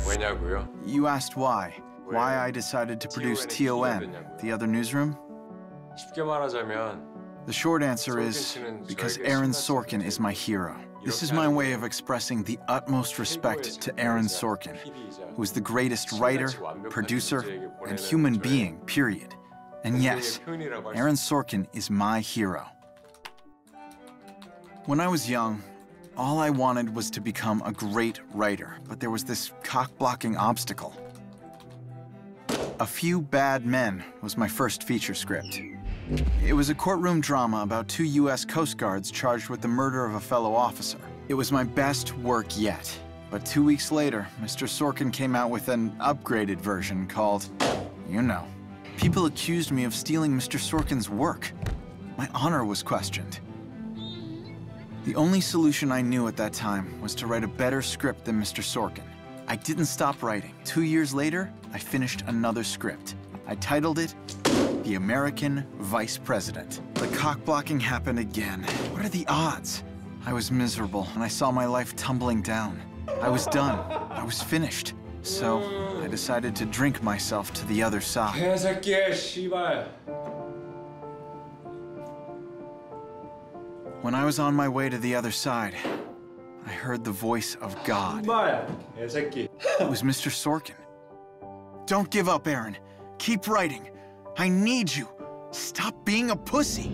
왜냐고요? You asked why. Why I decided to produce TON, the other newsroom? 쉽게 말하자면 The short answer is because Aaron Sorkin is my hero. This is my way of expressing the utmost respect to Aaron Sorkin, who is the greatest writer, producer, and human being, period. And yes, Aaron Sorkin is my hero. When I was young, all I wanted was to become a great writer, but there was this cock-blocking obstacle. A Few Bad Men was my first feature script. It was a courtroom drama about two U.S. Coast Guards charged with the murder of a fellow officer. It was my best work yet, but 2 weeks later, Mr. Sorkin came out with an upgraded version called, you know. People accused me of stealing Mr. Sorkin's work. My honor was questioned. The only solution I knew at that time was to write a better script than Mr. Sorkin. I didn't stop writing. 2 years later, I finished another script. I titled it, The American Vice President. The cock-blocking happened again. What are the odds? I was miserable, and I saw my life tumbling down. I was done. I was finished. So, I decided to drink myself to the other side. 개새끼야, 씨발. When I was on my way to the other side, I heard the voice of God. 개새끼. It was Mr. Sorkin. Don't give up, Aaron. Keep writing. I need you. Stop being a pussy.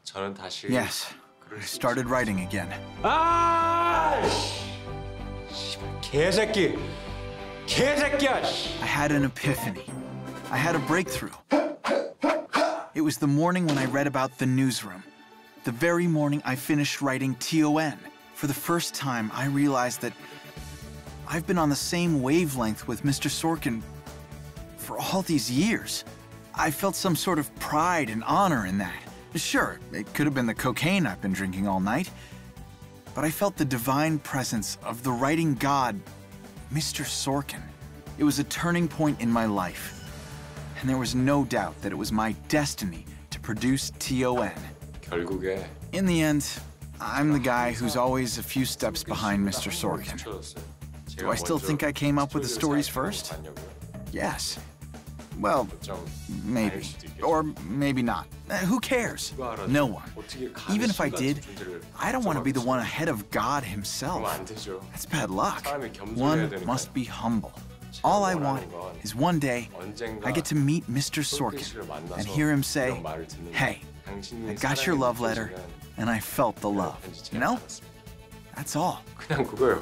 저는 다시 Yes, I started writing again. 아! 씨발 개새끼. 개새끼야. I had an epiphany. I had a breakthrough. It was the morning when I read about the Newsroom. The very morning I finished writing TON. For the first time, I realized that I've been on the same wavelength with Mr. Sorkin for all these years. I felt some sort of pride and honor in that. Sure, it could have been the cocaine I've been drinking all night, but I felt the divine presence of the writing god, Mr. Sorkin. It was a turning point in my life, and there was no doubt that it was my destiny to produce TON. 결국에 In the end, I'm the guy who's always a few steps behind Mr. Sorkin. Do I still think I came up with the stories first? Yes. Well, maybe. Or maybe not. Who cares? No one. Even if I did, I don't want to be the one ahead of God himself. That's bad luck. One must be humble. All I want is one day I get to meet Mr. Sorkin and hear him say, "Hey, I got your love letter, and I felt the love." You know? That's all. 그냥 그거요.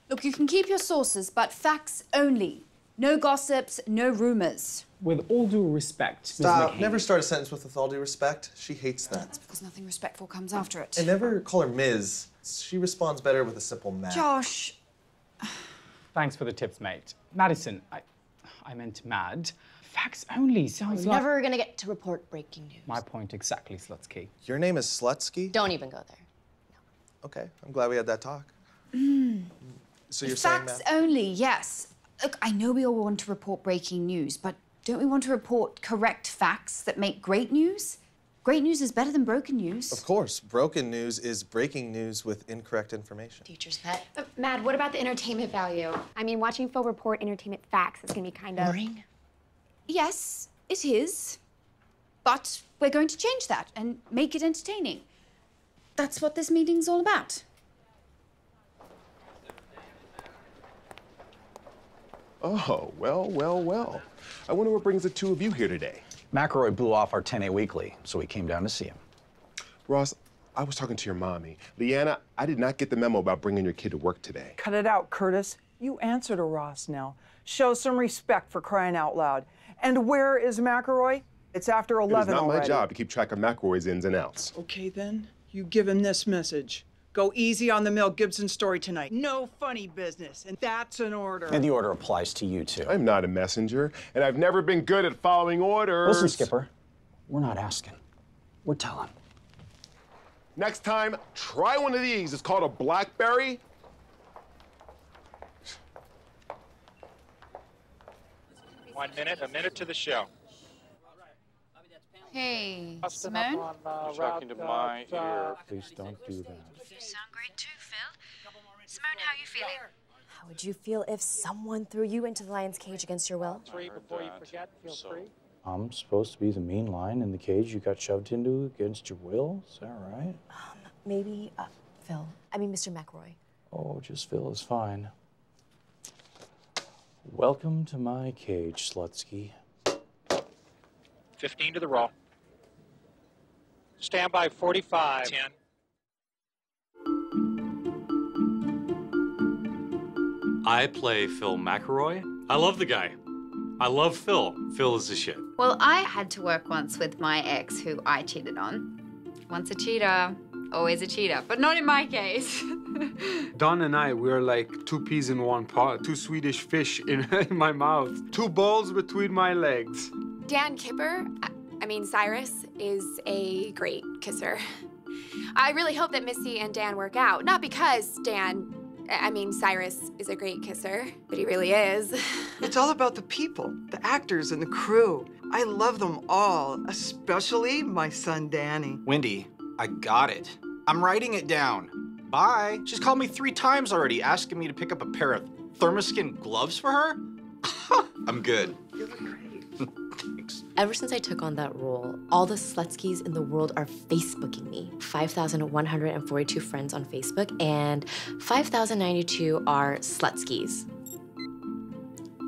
Look, you can keep your sources, but facts only. No gossips, no rumors. With all due respect, Stop. Ms. Never start a sentence with all due respect. She hates that. That's because nothing respectful comes after it. And never call her Ms. She responds better with a simple ma'am. Josh. Thanks for the tips, mate. Madison, I meant mad. Facts only sounds like... Never gonna get to report breaking news. My point exactly, Slutsky. Your name is Slutsky? Don't even go there. Okay, I'm glad we had that talk. So you're Facts saying, ma'am? only, yes. Look, I know we all want to report breaking news, but don't we want to report correct facts that make great news? Great news is better than broken news. Of course. Broken news is breaking news with incorrect information. Teacher's pet. Mad, what about the entertainment value? I mean, watching Phil report entertainment facts is gonna be kind of... Boring? Yes, it is. But we're going to change that and make it entertaining. That's what this meeting's all about. Oh, well, well, well. I wonder what brings the two of you here today. McElroy blew off our 10A weekly, so we came down to see him. Ross, I was talking to your mommy. Leanna, I did not get the memo about bringing your kid to work today. Cut it out, Curtis. You answer to Ross now. Show some respect, for crying out loud. And where is McElroy? It's after 11 It is not already. my job to keep track of McElroy's ins and outs. Okay, then. You give him this message. Go easy on the Mel Gibson story tonight. No funny business, and that's an order. And the order applies to you, too. I'm not a messenger, and I've never been good at following orders. Listen, Skipper, we're not asking. We're telling. Next time, try one of these. It's called a blackberry. A minute to the show. Hey, Simone? Talking to my ear. Please don't do that. You sound great too, Phil. Simone, how are you feeling? How would you feel if someone threw you into the lion's cage against your will? Before you forget, feel free. I'm supposed to be the mean lion in the cage you got shoved into against your will? Is that right? Maybe, Phil. I mean, Mr. McElroy. Oh, just Phil is fine. Welcome to my cage, Slutsky. 15 to the roll. Stand by 45. 10. I play Phil McElroy. I love the guy. I love Phil. Phil is the shit. Well, I had to work once with my ex who I cheated on. Once a cheater, always a cheater, but not in my case. Don and I, we're like two peas in one pot, two Swedish fish in my mouth, two balls between my legs. Dan Kipper, Cyrus, is a great kisser. I really hope that Missy and Dan work out. Not because Cyrus is a great kisser, but he really is. It's all about the people, the actors and the crew. I love them all, especially my son, Danny. Wendy, I got it. I'm writing it down. Bye. She's called me 3 times already, asking me to pick up a pair of thermoskin gloves for her. I'm good. You look great. Thanks. Ever since I took on that role, all the Slutskys in the world are Facebooking me. 5,142 friends on Facebook, and 5,092 are Slutskys.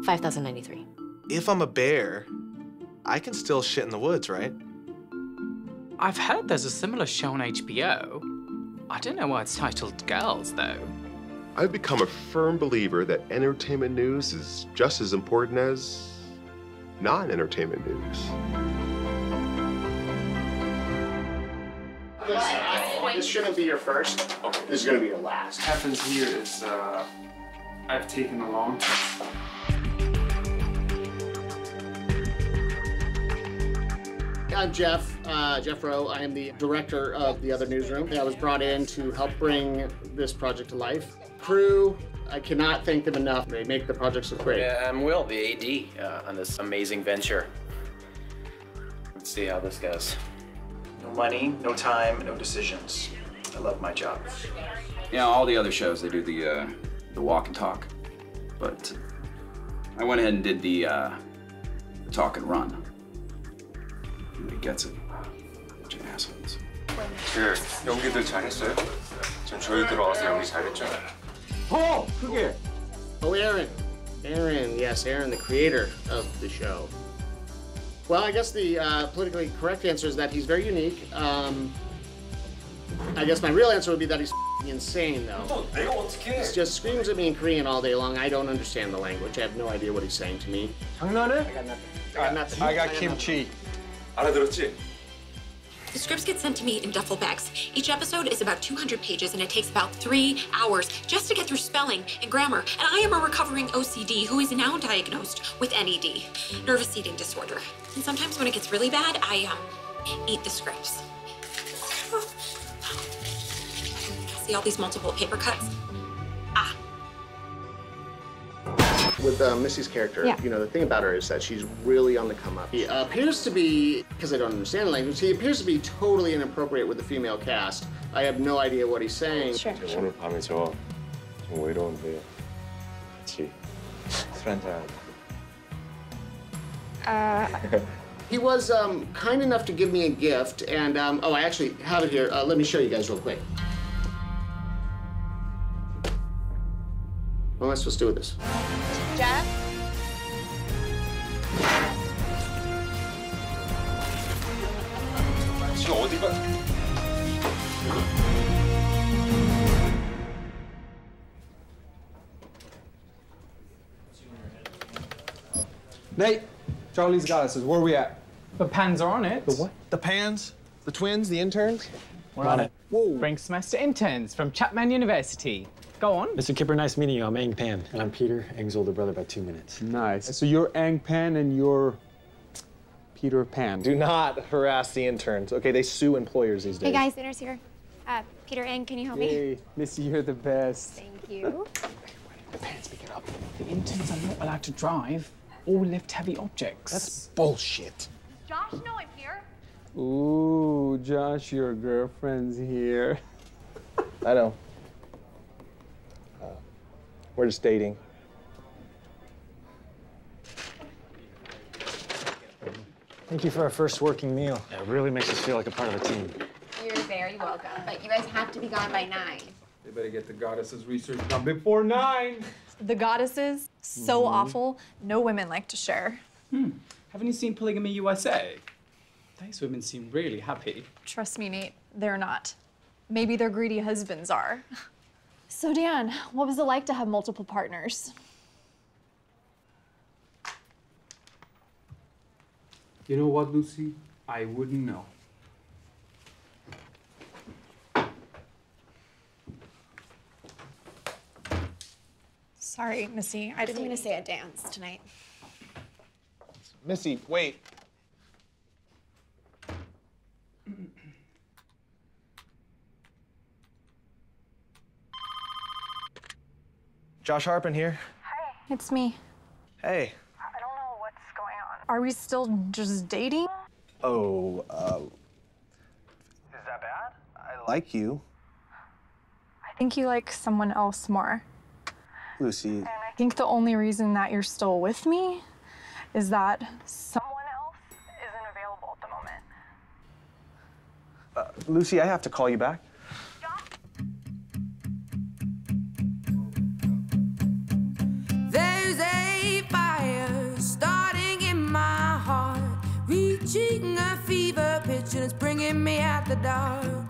5,093. If I'm a bear, I can still shit in the woods, right? I've heard there's a similar show on HBO. I don't know why it's titled Girls, though. I've become a firm believer that entertainment news is just as important as non-entertainment news. This shouldn't be your first. Okay. This is going to be your last. What happens here is I've taken a long time. I'm Jeff Rowe. I am the director of the other newsroom. I was brought in to help bring this project to life. Crew, I cannot thank them enough. They make the project so great. Yeah, I'm Will, the AD on this amazing venture. Let's see how this goes. No money, no time, no decisions. I love my job. You know, all the other shows, they do the walk and talk. But I went ahead and did the talk and run. He gets it. Bunch of assholes. 연기들 잘했어요? 전 저희 들어와서 연기 잘했죠? 그게. Oh, Aaron. Yes, Aaron, the creator of the show. Well, I guess the politically correct answer is that he's very unique. I guess my real answer would be that he's insane, though. He just screams at me in Korean all day long. I don't understand the language. I have no idea what he's saying to me. 장난해? I got nothing. I got nothing. I got kimchi. 알아들었지? The scripts get sent to me in duffel bags. Each episode is about 200 pages, and it takes about 3 hours just to get through spelling and grammar. And I am a recovering OCD who is now diagnosed with NED, nervous eating disorder. And sometimes when it gets really bad, I eat the scripts. See all these multiple paper cuts? With Missy's character, you know, the thing about her is that she's really on the come up. He appears to be, because I don't understand the language, he appears to be totally inappropriate with the female cast. I have no idea what he's saying. Sure. 오늘 밤에 좀 외로운데 같이 술 한잔. He was kind enough to give me a gift, and oh, I actually have it here. Let me show you guys real quick. What am I supposed to do with this? Jeff, Nate, Charlie's got us. Where are we at? The pans are on it. The what? The Pans? The twins? The interns? We're on it. Whoa. Spring semester interns from Chapman University. Go on. Mr. Kipper, nice meeting you. I'm Ang Pan, and I'm Peter, Ang's older brother by 2 minutes. Nice. So you're Ang Pan and you're Peter Pan. Do not harass the interns, okay? They sue employers these days. Hey guys, dinner's here. Peter and can you help me? Hey, Missy, you're the best. Thank you. The pans, pick it up. The interns are not allowed to drive or lift heavy objects. That's bullshit. Josh, know I'm here. Ooh, Josh, your girlfriend's here. I know. We're just dating. Thank you for our first working meal. Yeah, it really makes us feel like a part of a team. You're very welcome, but you guys have to be gone by 9. They better get the goddesses research done before 9. The goddesses, so awful. No women like to share. Haven't you seen Polygamy USA? Those women seem really happy. Trust me, Nate, they're not. Maybe their greedy husbands are. So, Dan, what was it like to have multiple partners? You know what, Lucy? I wouldn't know. Sorry, Missy. I didn't mean to say a dance tonight. Missy, wait. Josh Harpen here. It's me. Hey. I don't know what's going on. Are we still just dating? Oh, Is that bad? I like you. I think you like someone else more. Lucy. And I think the only reason that you're still with me is that someone else isn't available at the moment. Lucy, I have to call you back. There's a fire starting in my heart, reaching a fever pitch and it's bringing me out the dark.